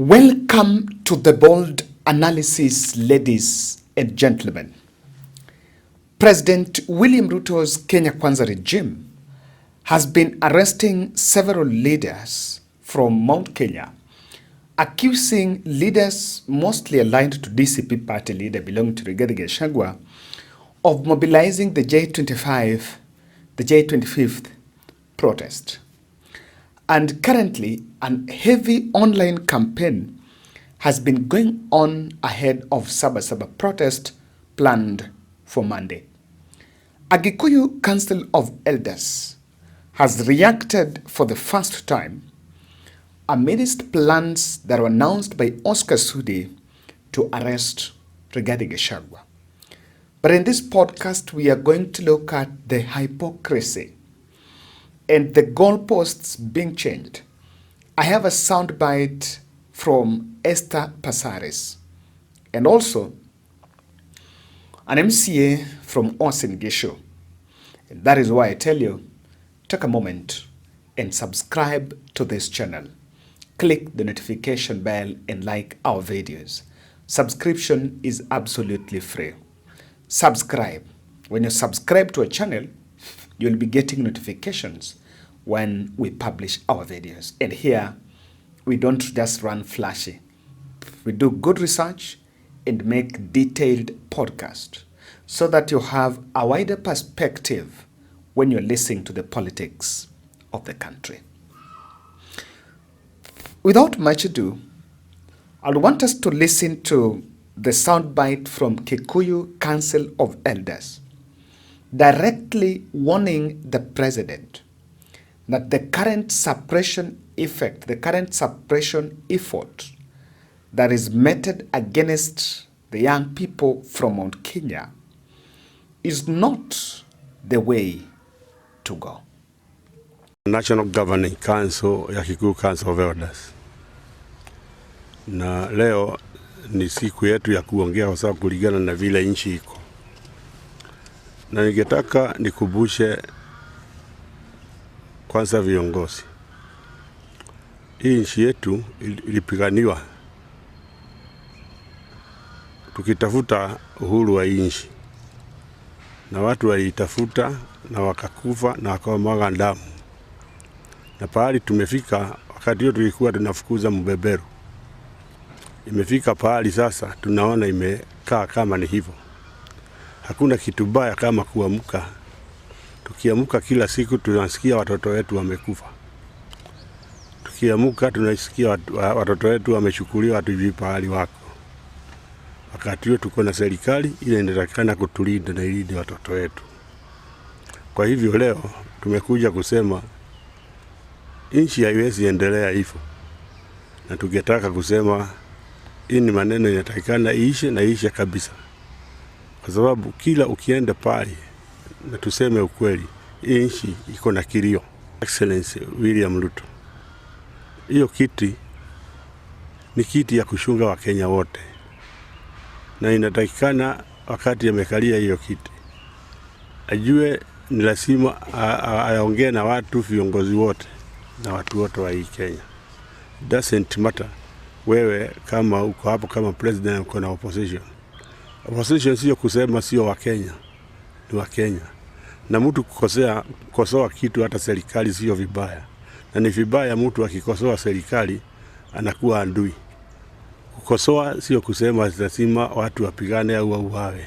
Welcome to the bold analysis, ladies and gentlemen. President William Ruto's Kenya Kwanza regime has been arresting several leaders from Mount Kenya, accusing leaders mostly aligned to DCP party leader belonging to Rigathi of mobilizing the J25th protest. And currently, a heavy online campaign has been going on ahead of Sabasaba protest planned for Monday. A Gikuyu Council of Elders has reacted for the first time amidst plans that were announced by Oscar Sudi to arrest Rigathi. But in this podcast, we are going to look at the hypocrisy and the goalposts being changed. I have a soundbite from Esther Passaris and also an MCA from Osingisho. And that is why I tell you, take a moment and subscribe to this channel. Click the notification bell and like our videos. Subscription is absolutely free. Subscribe. When you subscribe to a channel, you'll be getting notifications when we publish our videos. And here, we don't just run flashy. We do good research and make detailed podcasts so that you have a wider perspective when you're listening to the politics of the country. Without much ado, I want us to listen to the soundbite from Kikuyu Council of Elders, directly warning the president that the current suppression effort that is meted against the young people from Mount Kenya is not the way to go. National Governing Council ya Kikuyu Council of Elders. Na leo ni siku yetu ya kuongea kwa sababu kulingana na vile nchi iko. Na ningetaka nikumbushe kwanza viongozi. Hii nchi yetu ilipiganiwa tukitafuta uhuru wa nchi. Na watu walitafuta na wakakufa na wakamwaga damu. Na pahali tumefika wakati hiyo tulikuwa tunafukuza mbeberu. Imefika pahali sasa tunaona imekaa kama ni hivyo. Hakuna kitu baya kama kuamka. Tukiamka kila siku tunasikia watoto wetu wamekufa. Tukiamka tunasikia watoto wetu wamechukuliwa hatujui pahali wako. Wakati huo tuko na serikali ile inatakikana kutulinda na ilinde watoto wetu. Kwa hivyo leo tumekuja kusema nchi haiwezi endelea hivyo. Na tungetaka kusema hii ni maneno inatakikana iishe na iishe kabisa. Kwa sababu kila ukienda pale na tuseme ukweli, hii nchi iko na kilio. Excellency William Ruto. Hiyo kiti ni kiti ya kushunga wa Kenya wote. Na inatakikana wakati amekalia hiyo kiti ajue ni lazima aongee na watu viongozi wote na watu wote wa hii Kenya. Doesn't matter wewe kama uko hapo kama president uko na opposition. Opposition sio kusema sio wa Kenya, ni wa Kenya. Na mtu kukosoa kitu hata serikali sio vibaya. Na ni vibaya mtu akikosoa serikali anakuwa adui. Kukosoa sio kusema lazima watu wapigane au wauawe.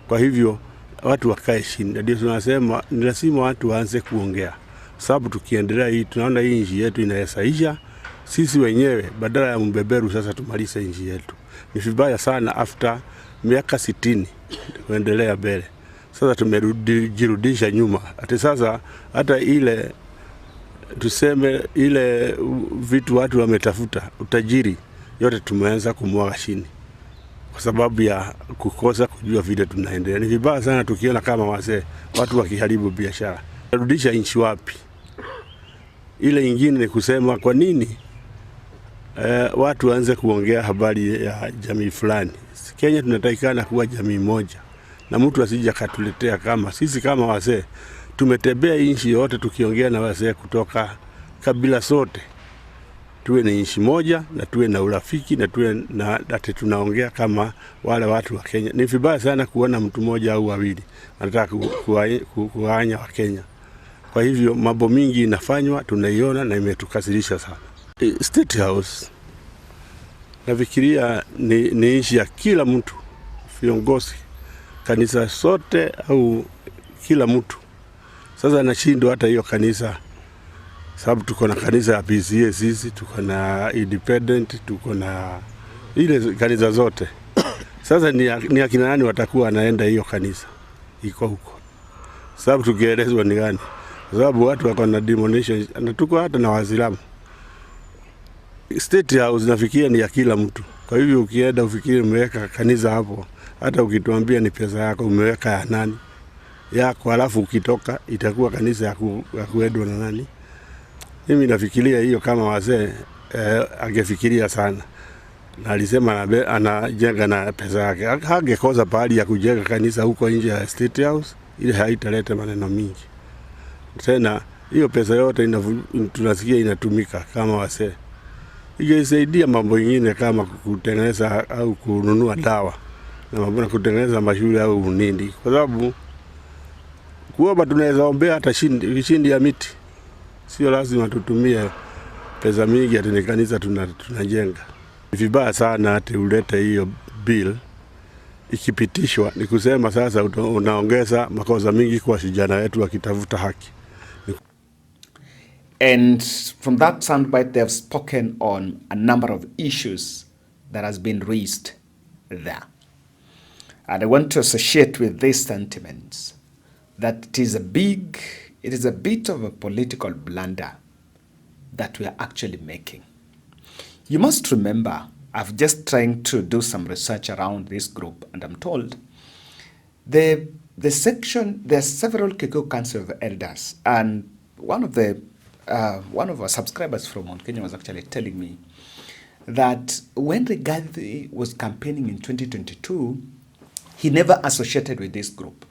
Kwa hivyo watu wakae chini. Ndio tunasema ni lazima watu waanze kuongea. Sababu tukiendelea hii tunaona hii nchi yetu inaesaisha. Sisi wenyewe badala ya mbeberu sasa tumalize nchi yetu. Ni vibaya sana after miaka 60 kuendelea mbele. Sasa tumerudisha nyuma. Hata sasa hata ile tuseme ile vitu watu wametafuta utajiri yote tumeanza kumwaga chini. Kwa sababu ya kukosa kujua vile tunaendelea. Ni vibaya sana tukiona kama wazee watu wakiharibu biashara. Rudisha nchi wapi? Ile nyingine ni kusema kwa nini watu waanze kuongea habari ya jamii fulani. Kenya tunatakikana kuwa jamii moja. Na mtu asije akatuletea kama sisi kama wazee tumetembea nchi yote tukiongea na wazee kutoka kabila zote. tuwe ni nchi moja na tuwe na urafiki na tuwe na ati tunaongea kama wale watu wa Kenya. Ni vibaya sana kuona mtu mmoja au wawili anataka kuwaanya wa Kenya. Kwa hivyo mambo mingi inafanywa, tunaiona na imetukasirisha sana. State House nafikiria ni nchi ya kila mtu, viongozi, kanisa sote au kila mtu. Sasa nashindwa hata hiyo kanisa, sababu tuko na kanisa ya PCA sisi, tuko na independent, tuko na ile kanisa zote. Sasa ni akina nani watakuwa anaenda hiyo kanisa iko huko? Sababu tukielezwa ni gani? Sababu watu wako na denomination, na tuko hata na Waislamu. State House nafikiria ni ya kila mtu. Kwa hivyo ukienda ufikiri umeweka kanisa hapo, hata ukituambia ni pesa yako umeweka ya nani yako, alafu ukitoka itakuwa kanisa ya kuedwa na nani? Mimi nafikiria hiyo kama wazee angefikiria sana. Na alisema anajenga na pesa yake. Hangekosa pahali ya kujenga kanisa huko nje ya State House, ile haitaleta maneno mingi. Tena hiyo pesa yote tunasikia inatumika kama wazee. Ingesaidia mambo mengine kama kutengeneza au kununua dawa na mambo na kutengeneza mashule au nini. Kwa sababu kuomba tunaweza ombea hata shindi ya miti. Sio lazima tutumie pesa mingi ati kanisa tunajenga. Vibaya sana ati ulete hiyo bill ikipitishwa, ni kusema sasa unaongeza makosa mingi kwa vijana wetu wakitafuta haki. And from that soundbite, they have spoken on a number of issues that has been raised there. And I want to associate with these sentiments that it is a bit of a political blunder that we are actually making. You must remember, I've just trying to do some research around this group, and I'm told the section, there are several Kikuyu Council of Elders, and one of our subscribers from Mount Kenya was actually telling me that when Rigathi was campaigning in 2022, he never associated with this group.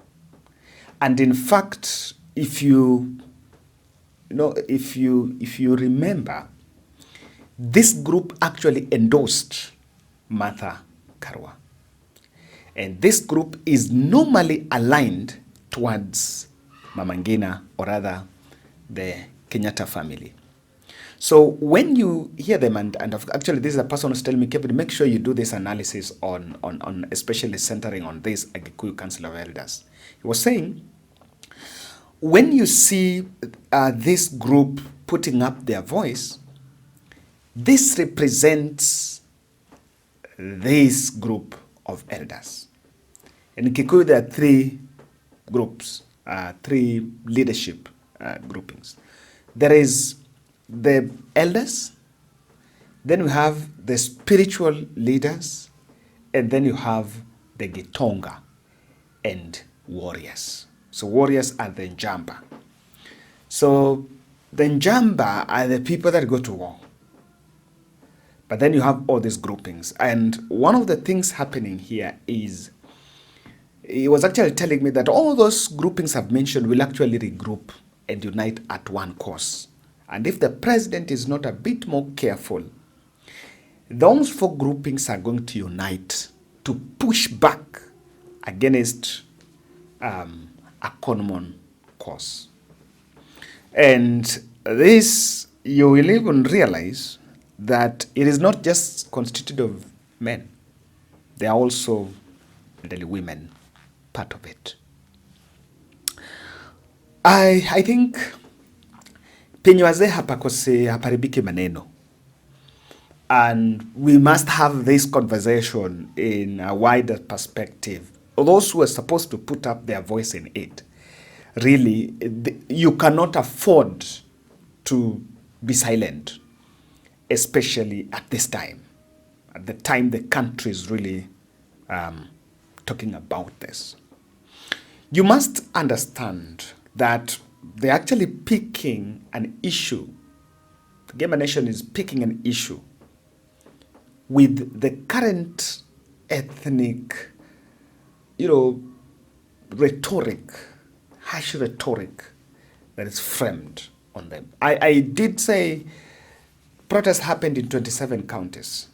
And in fact, if you remember, this group actually endorsed Martha Karua. And this group is normally aligned towards Mama Ngina, or rather the Kenyatta family. So when you hear them, and actually this is a person who's telling me, Kevin, make sure you do this analysis on especially centering on this Kikuyu Council of Elders. He was saying, when you see this group putting up their voice, this represents this group of elders. In Kikuyu, there are three groups, three leadership groupings. There is the elders, then we have the spiritual leaders, and then you have the Gitonga and warriors. So warriors are the Njamba. So the Njamba are the people that go to war. But then you have all these groupings. And one of the things happening here is, he was actually telling me that all those groupings I've mentioned will actually regroup and unite at one cause. And if the president is not a bit more careful, those four groupings are going to unite to push back against a common cause. And this, you will even realize that it is not just constituted of men. There are also elderly women part of it. I think penye wazee haparibiki maneno. And we must have this conversation in a wider perspective. Those who are supposed to put up their voice in it, really, you cannot afford to be silent, especially at this time, at the time the country is really talking about this. You must understand that they're actually picking an issue. The Gamer Nation is picking an issue with the current ethnic, rhetoric, harsh rhetoric that is framed on them. I did say protests happened in 27 counties.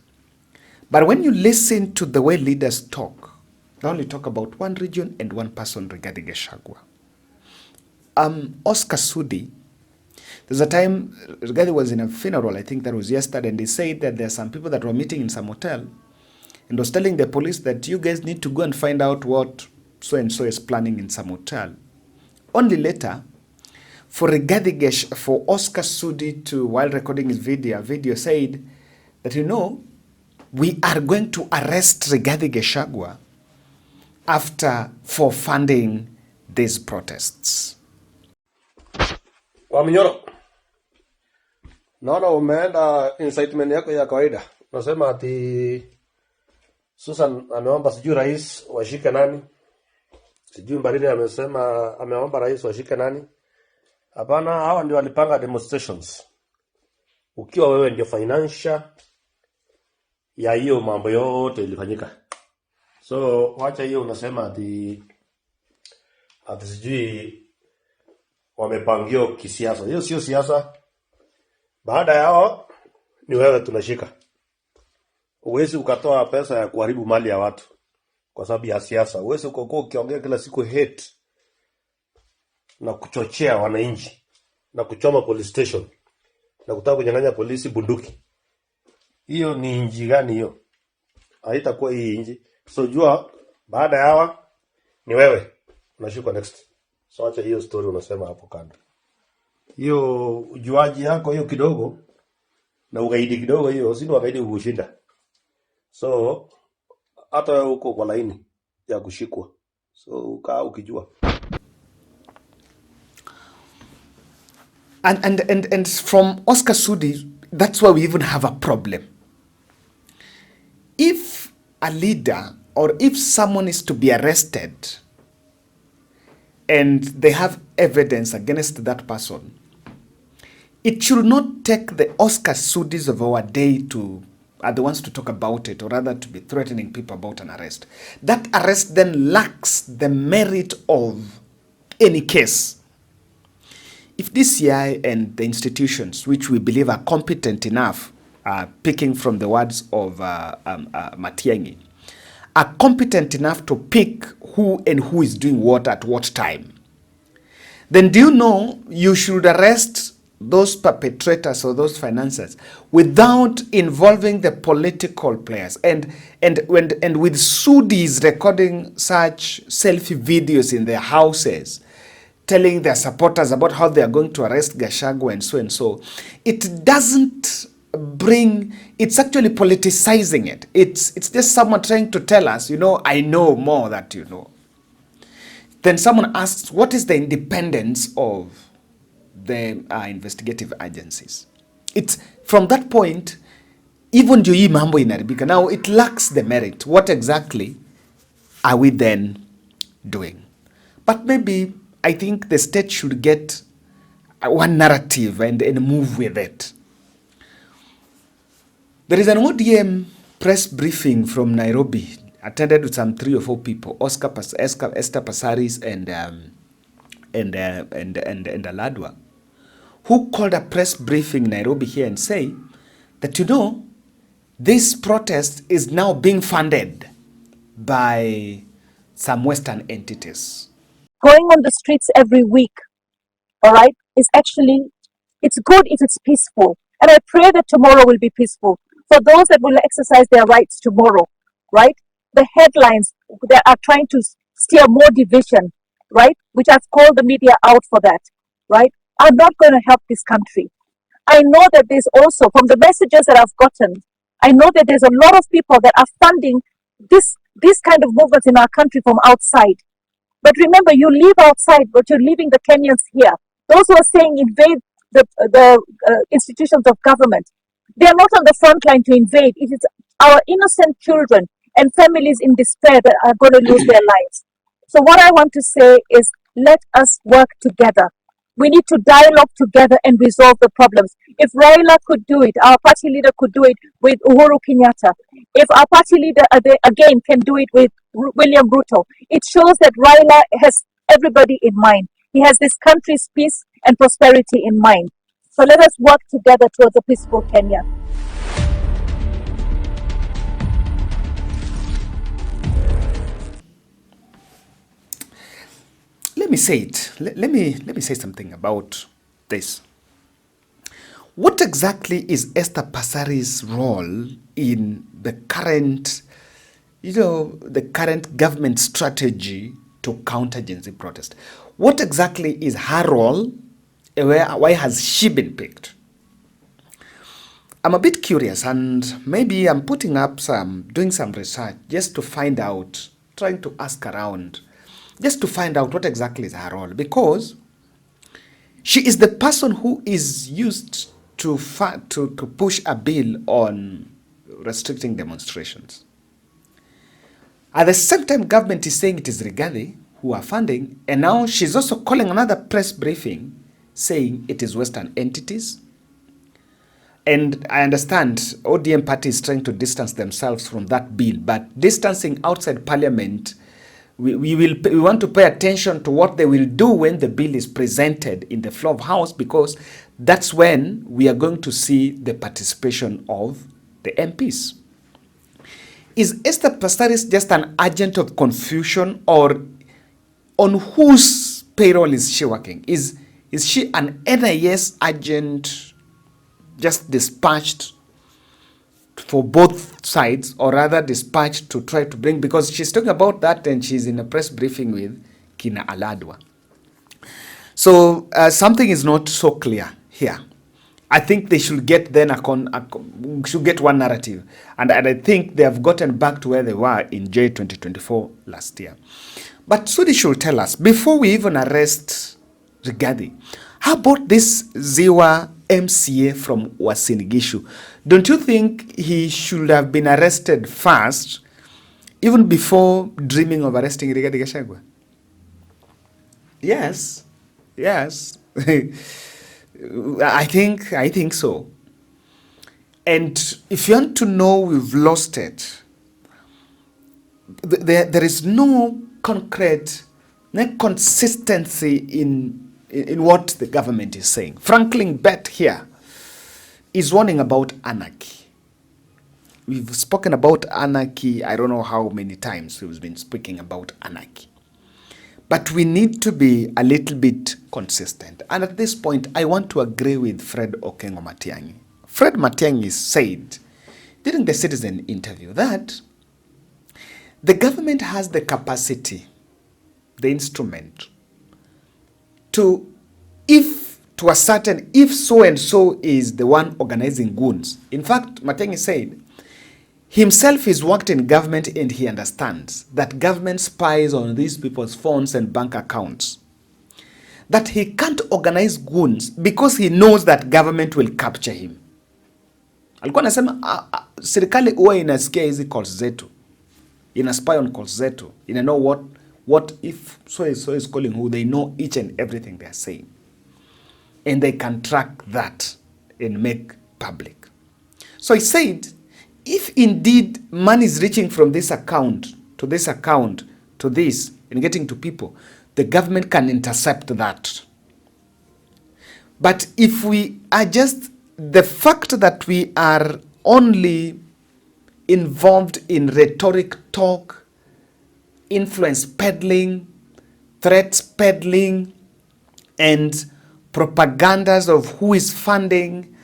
But when you listen to the way leaders talk, they only talk about one region and one person, Rigathi Gachagua. Oscar Sudi, there's a time Rigathi was in a funeral, I think that was yesterday, and he said that there are some people that were meeting in some hotel and was telling the police that you guys need to go and find out what so-and-so is planning in some hotel. Only later, for Oscar Sudi to, while recording his video said that, you know, we are going to arrest Rigathi Gachagua for funding these protests. Waminyoro, naona umeenda incitement yako ya kawaida. Unasema ati Susan ameomba sijui rais washike nani? Sijui Mbarire amesema ameomba rais washike nani? Hapana, hawa ndio walipanga demonstrations. Ukiwa wewe ndio financial ya hiyo mambo yote ilifanyika. So wacha hiyo unasema ati sijui wamepangio kisiasa. Hiyo sio siasa. Baada ya hao ni wewe tunashika. Uwezi ukatoa pesa ya kuharibu mali ya watu kwa sababu ya siasa. Uwezi ukokuwa ukiongea kila siku hate na kuchochea wananchi na kuchoma police station na kutaka kunyang'anya polisi bunduki. Hiyo ni inji gani hiyo? Haitakuwa hii inji. So jua baada ya hawa ni wewe unashika next. So acha hiyo story unasema hapo kando. Hiyo ujuaji yako hiyo kidogo na ugaidi kidogo hiyo sio ugaidi kushinda. So hata uko kwa laini ya kushikwa. So ukaa ukijua. And from Oscar Sudi, that's why we even have a problem. If a leader or if someone is to be arrested and they have evidence against that person, it should not take the Oscar Sudis of our day to are the ones to talk about it, or rather to be threatening people about an arrest. That arrest then lacks the merit of any case. If DCI and the institutions, which we believe are competent enough, picking from the words of Matiang'i, are competent enough to pick who and who is doing what at what time, then do you know you should arrest those perpetrators or those financiers without involving the political players. And with Sudis recording such selfie videos in their houses, telling their supporters about how they are going to arrest Gachagua and so, it doesn't bring, it's actually politicizing it. It's just someone trying to tell us, you know, I know more that you know. Then someone asks, what is the independence of the investigative agencies? It's from that point, even jo hii mambo inaribika. Now it lacks the merit. What exactly are we then doing? But maybe I think the state should get one narrative and move with it. There is an ODM press briefing from Nairobi, attended with some 3 or 4 people, Esther Passaris and Aladwa, who called a press briefing in Nairobi here and say that, you know, this protest is now being funded by some Western entities. Going on the streets every week, all right, is actually, it's good if it's peaceful. And I pray that tomorrow will be peaceful. For those that will exercise their rights tomorrow, right? The headlines that are trying to steer more division, right? Which I've called the media out for that, right? Are not going to help this country. I know that there's also, from the messages that I've gotten, I know that there's a lot of people that are funding this kind of movements in our country from outside. But remember, you live outside, but you're leaving the Kenyans here. Those who are saying invade the institutions of government, they are not on the front line to invade. It is our innocent children and families in despair that are going to lose their lives. So what I want to say is, let us work together. We need to dialogue together and resolve the problems. If Raila could do it, our party leader could do it with Uhuru Kenyatta. If our party leader again can do it with William Ruto, it shows that Raila has everybody in mind. He has this country's peace and prosperity in mind. So let us work together towards a peaceful Kenya. Let me say it. Let me say something about this. What exactly is Esther Passaris' role in the current, the current government strategy to counter Gen Z protest? What exactly is her role? Why has she been picked? I'm a bit curious, and maybe I'm doing some research just to find out, trying to ask around, just to find out what exactly is her role, because she is the person who is used to push a bill on restricting demonstrations. At the same time, government is saying it is Rigathi who are funding, and now she's also calling another press briefing saying it is Western entities. And I understand ODM party is trying to distance themselves from that bill, but distancing outside parliament, we want to pay attention to what they will do when the bill is presented in the floor of house, because that's when we are going to see the participation of the MPs. Is Esther Passaris just an agent of confusion, or on whose payroll is she working? Is she an NIS agent just dispatched for both sides, or rather dispatched to try to bring, because she's talking about that and she's in a press briefing with Kina Aladwa. So something is not so clear here. I think they should get then should get one narrative, and I think they have gotten back to where they were in J 2024 last year. But Sudi should tell us, before we even arrest Rigathi, how about this Ziwa MCA from Uasin Gishu? Don't you think he should have been arrested first, even before dreaming of arresting Rigathi Gachagua? Yes. I think so. And if you want to know we've lost it, there is no concrete, no consistency in what the government is saying. Franklin Bett here is warning about anarchy. We've spoken about anarchy, I don't know how many times we've been speaking about anarchy. But we need to be a little bit consistent. And at this point, I want to agree with Fred Okengo Matiang'i. Fred Matiang'i said during the Citizen interview that the government has the capacity, the instrument, if so and so is the one organizing goons. In fact, Matiang'i said himself has worked in government and he understands that government spies on these people's phones and bank accounts. That he can't organize goons because he knows that government will capture him. Alikuwa anasema serikali huwa inasikia hizi calls zetu, ina spy on calls zetu, ina know what if so is calling who, they know each and everything they are saying, and they can track that and make public. So he said, if indeed money is reaching from this account to this account to this and getting to people, the government can intercept that. But if we are just, the fact that we are only involved in rhetoric talk, influence peddling, threats peddling, and propagandas of who is funding,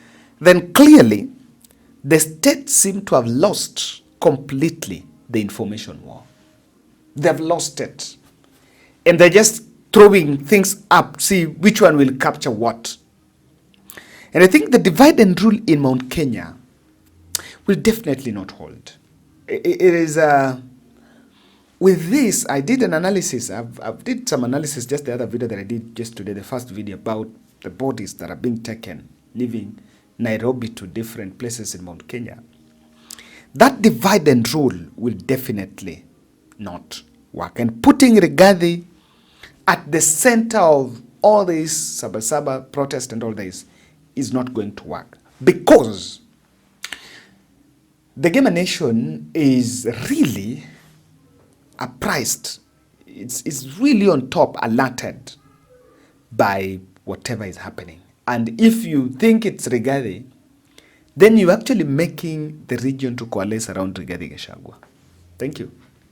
then clearly the state seem to have lost completely the information war. They've lost it. And they're just throwing things up, see which one will capture what. And I think the divide and rule in Mount Kenya will definitely not hold. It is, with this, I did an analysis. I've did some analysis, just the other video that I did just today, the first video about the bodies that are being taken, leaving Nairobi to different places in Mount Kenya. That divide and rule will definitely not work. And putting Rigathi at the center of all this Sabasaba protest and all this is not going to work, because the Gema Nation is really apprised. It's really on top, alerted by whatever is happening. And if you think it's Rigathi, then you're actually making the region to coalesce around Rigathi Gachagua. Thank you.